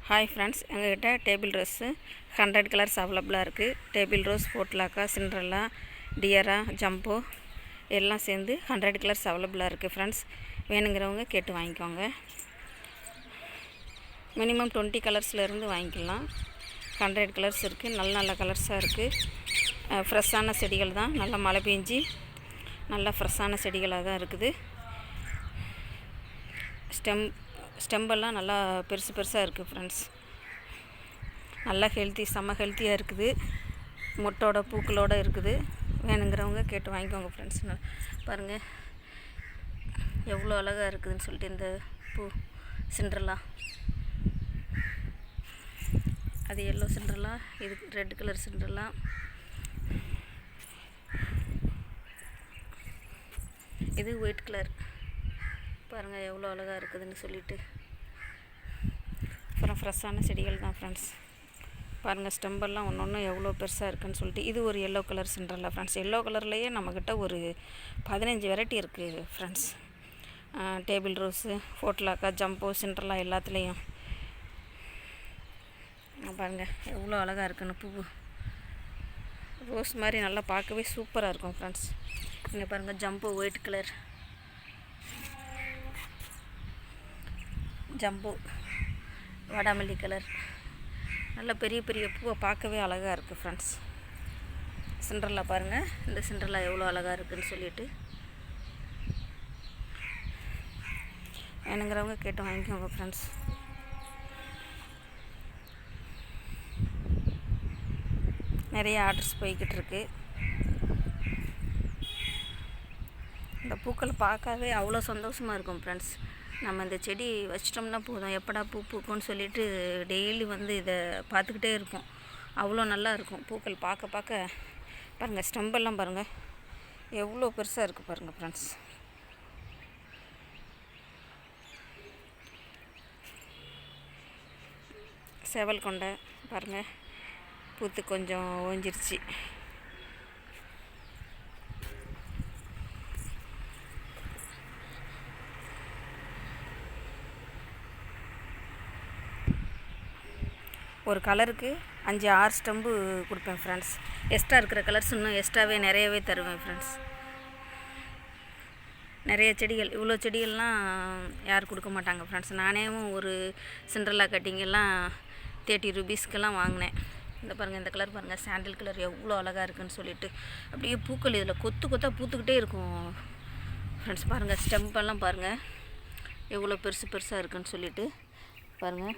Hi friends, எங்ககிட்ட table rose 100 colours அவைலபிளாக இருக்குது. டேபிள் ரோஸ், போட்லாக்கா, சிண்ட்ரெல்லா, டியரா, ஜம்போ எல்லாம் சேர்ந்து 100 கலர்ஸ் அவைலபிளாக இருக்குது ஃப்ரெண்ட்ஸ். வேணுங்கிறவங்க கேட்டு வாங்கிக்கோங்க. மினிமம் 20 கலர்ஸ்லேருந்து வாங்கிக்கலாம். 100 கலர்ஸ் இருக்குது. நல்ல நல்ல கலர்ஸாக இருக்குது. ஃப்ரெஷ்ஷான செடிகள் தான். நல்லா மழை பெஞ்சி நல்லா ஃப்ரெஷ்ஷான செடிகளாக தான் இருக்குது. ஸ்டெம்பெல்லாம் நல்லா பெருசு பெருசாக இருக்குது ஃப்ரெண்ட்ஸ். நல்லா செம்ம ஹெல்த்தியாக இருக்குது. மொட்டோட பூக்களோடு இருக்குது. வேணுங்கிறவங்க கேட்டு வாங்கிக்கோங்க ஃப்ரெண்ட்ஸ். பாருங்கள் எவ்வளோ அழகாக இருக்குதுன்னு சொல்லிட்டு இந்த பூ சிண்ட்ரெல்லா. அது எல்லோ சிண்ட்ரெல்லா, இது ரெட் கலர் சிண்ட்ரெல்லா. இது ஒயிட் கலர். பாருங்கள் எவ்வளோ அழகாக இருக்குதுன்னு சொல்லிட்டு. அப்புறம் ஃப்ரெஷ்ஷான செடிகள் தான் ஃப்ரெண்ட்ஸ். பாருங்கள் ஸ்டெம்பெல்லாம் ஒன்று எவ்வளோ பெருசாக இருக்குதுன்னு சொல்லிட்டு. இது ஒரு yellow colour Cinderella friends. Yellow கலர்லேயே நம்மக்கிட்ட ஒரு 15 வெரைட்டி இருக்குது ஃப்ரெண்ட்ஸ். டேபிள் ரோஸு, போட்லாக்கா, ஜம்போ, சிண்ட்ரெல்லா எல்லாத்துலேயும் பாருங்கள் எவ்வளோ அழகாக இருக்குன்னு. பூ ரோஸ் மாதிரி நல்லா பார்க்கவே சூப்பராக இருக்கும் ஃப்ரெண்ட்ஸ். இங்கே பாருங்கள் ஜம்போ ஒயிட் கலர், ஜம்போ வாடாமல்லி கலர். நல்ல பெரிய பெரிய பூவை பார்க்கவே அழகாக இருக்குது ஃப்ரெண்ட்ஸ். சிண்ட்ரெல்லா பாருங்கள், இந்த சிண்ட்ரெல்லா எவ்வளோ அழகாக இருக்குதுன்னு சொல்லிட்டு. வேணுங்கிறவங்க கேட்டு வாங்கிக்கோங்க ஃப்ரெண்ட்ஸ். நிறைய ஆர்டர்ஸ் போய்கிட்டு இருக்கு. இந்த பூக்களை பார்க்கவே அவ்வளோ சந்தோஷமாக இருக்கும் ஃப்ரெண்ட்ஸ். நம்ம இந்த செடி வச்சிட்டோம்னா போதும், எப்படா பூ பூக்கும்னு சொல்லிட்டு டெய்லி வந்து இதை பார்த்துக்கிட்டே இருப்போம். அவ்வளோ நல்லா இருக்கும் பூக்கள் பார்க்க பார்க்க. பாருங்கள் ஸ்டெம்பெல்லாம் பாருங்கள் எவ்வளோ பெருசாக இருக்குது பாருங்கள் ஃப்ரெண்ட்ஸ். சேவல் கொண்டை பாருங்கள் பூத்து கொஞ்சம் ஓஞ்சிருச்சு. ஒரு கலருக்கு 5-6 ஸ்டெம்பு கொடுப்பேன் ஃப்ரெண்ட்ஸ். எக்ஸ்ட்ரா இருக்கிற கலர்ஸ் இன்னும் எக்ஸ்ட்ராவே நிறையவே தருவேன் ஃப்ரெண்ட்ஸ். நிறைய செடிகள், இவ்வளோ செடிகள்லாம் யாரும் கொடுக்க மாட்டாங்க ஃப்ரெண்ட்ஸ். நானே ஒரு சிண்ட்ரெல்லா கட்டிங்கெல்லாம் 30 ரூபீஸ்க்கெல்லாம் வாங்கினேன். இந்த பாருங்கள் இந்த கலர் பாருங்கள், சாண்டில் கலர் எவ்வளோ அழகாக இருக்குதுன்னு சொல்லிட்டு. அப்படியே பூக்கள் இதில் கொத்து கொத்தாக பூத்துக்கிட்டே இருக்கும் ஃப்ரெண்ட்ஸ். பாருங்கள் ஸ்டெம்பெல்லாம் பாருங்கள் எவ்வளோ பெருசு பெருசாக இருக்குதுன்னு சொல்லிட்டு. பாருங்கள்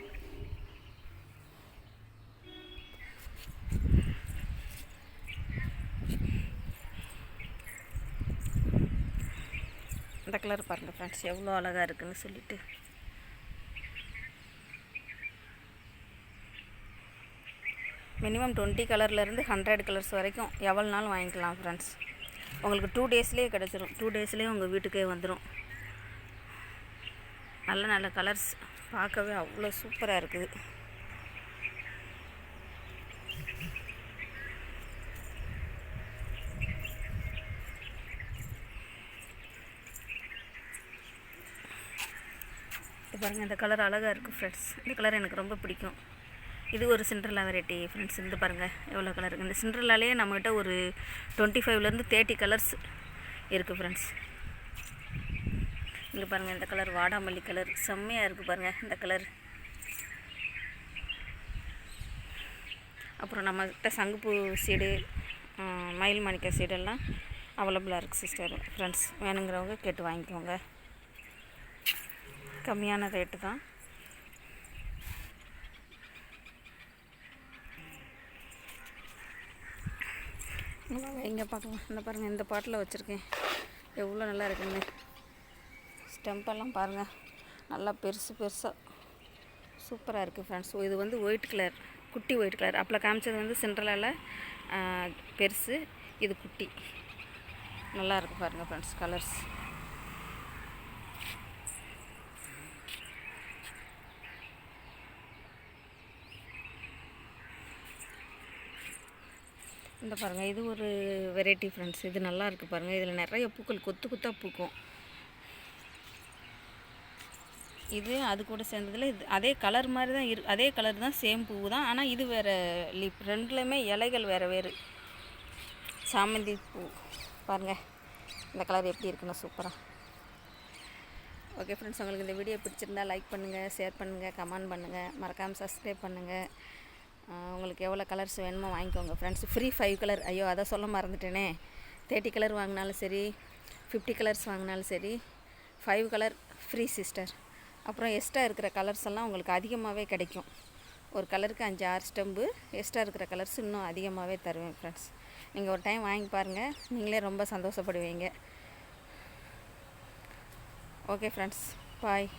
இந்த கலர் பாருங்கள் ஃப்ரெண்ட்ஸ் எவ்வளோ அழகாக இருக்குதுன்னு சொல்லிட்டு. மினிமம் 20 கலர்லேருந்து 100 கலர்ஸ் வரைக்கும் எவ்வளோ நாள் வாங்கிக்கலாம் ஃப்ரெண்ட்ஸ். உங்களுக்கு 2 டேஸ்லேயே கிடச்சிரும். 2 டேஸ்லேயே உங்கள் வீட்டுக்கே வந்துடும். நல்ல நல்ல கலர்ஸ் பார்க்கவே அவ்வளோ சூப்பராக இருக்குது. பாருங்கள் இந்த கலர் அழகாக இருக்குது ஃப்ரெண்ட்ஸ். இந்த கலர் எனக்கு ரொம்ப பிடிக்கும். இது ஒரு சிண்ட்ரெல்லா வெரைட்டி ஃப்ரெண்ட்ஸ். இந்த பாருங்கள் எவ்வளோ கலர் இருக்குது. இந்த சிண்ட்ரெல்லாலே நம்மகிட்ட ஒரு 25லேருந்து 30 கலர்ஸ் இருக்குது ஃப்ரெண்ட்ஸ். இங்கே பாருங்கள் இந்த கலர் வாடாமல்லி கலர் செம்மையாக இருக்குது பாருங்கள் இந்த கலர். அப்புறம் நம்மகிட்ட சங்குப்பூ சீடு, மயில் மாணிக்க சீடெல்லாம் அவைலபிளாக இருக்குது சிஸ்டர் ஃப்ரெண்ட்ஸ். வேணுங்கிறவங்க கேட்டு வாங்கிக்கோங்க. கம்மியான ரேட்டு தான். இங்கே பார்க்கலாம். இந்த பாருங்கள் இந்த பாட்டில் வச்சுருக்கேன் எவ்வளோ நல்லா இருக்குங்க. ஸ்டெம்பெல்லாம் பாருங்கள் நல்லா பெருசு பெருசாக சூப்பராக இருக்குது ஃப்ரெண்ட்ஸ். இது வந்து ஒயிட் கலர், குட்டி ஒயிட் கலர். அப்போ காமிச்சது வந்து சிண்ட்ரெல்லாவில் பெருசு, இது குட்டி. நல்லா இருக்குது பாருங்கள் ஃப்ரெண்ட்ஸ் கலர்ஸ். இந்த பாருங்கள் இது ஒரு வெரைட்டி ஃப்ரெண்ட்ஸ். இது நல்லா இருக்குது பாருங்கள். இதில் நிறைய பூக்கள் கொத்து கொத்தாக பூக்கும். இது அது கூட சேர்ந்ததில் இது அதே கலர் மாதிரி தான் அதே கலர் தான், சேம் பூ தான். ஆனால் இது வேறு லீப். ரெண்டுலேயுமே இலைகள் வேறு வேறு. சாமந்தி பூ பாருங்கள், இந்த கலர் எப்படி இருக்குன்னு சூப்பராக. ஓகே ஃப்ரெண்ட்ஸ், உங்களுக்கு இந்த வீடியோ பிடிச்சிருந்தா லைக் பண்ணுங்கள், ஷேர் பண்ணுங்கள், கமெண்ட் பண்ணுங்கள், மறக்காமல் சப்ஸ்கிரைப் பண்ணுங்கள். உங்களுக்கு எவ்வளோ கலர்ஸ் வேணுமோ வாங்கிக்கோங்க ஃப்ரெண்ட்ஸ். Free 5 colour. ஐயோ, அதை சொல்ல மறந்துட்டேனே. 30 கலர் வாங்கினாலும் சரி, 50 கலர்ஸ் வாங்கினாலும் சரி, 5 கலர் ஃப்ரீ சிஸ்டர். அப்புறம் எக்ஸ்ட்ரா இருக்கிற கலர்ஸ் எல்லாம் உங்களுக்கு அதிகமாகவே கிடைக்கும். ஒரு கலருக்கு 5-6 ஸ்டெம்பு எக்ஸ்ட்ரா இருக்கிற கலர்ஸ் இன்னும் அதிகமாகவே தருவேன் ஃப்ரெண்ட்ஸ். நீங்கள் ஒரு டைம் வாங்கி பாருங்கள், நீங்களே ரொம்ப சந்தோஷப்படுவீங்க. ஓகே ஃப்ரெண்ட்ஸ், பாய்.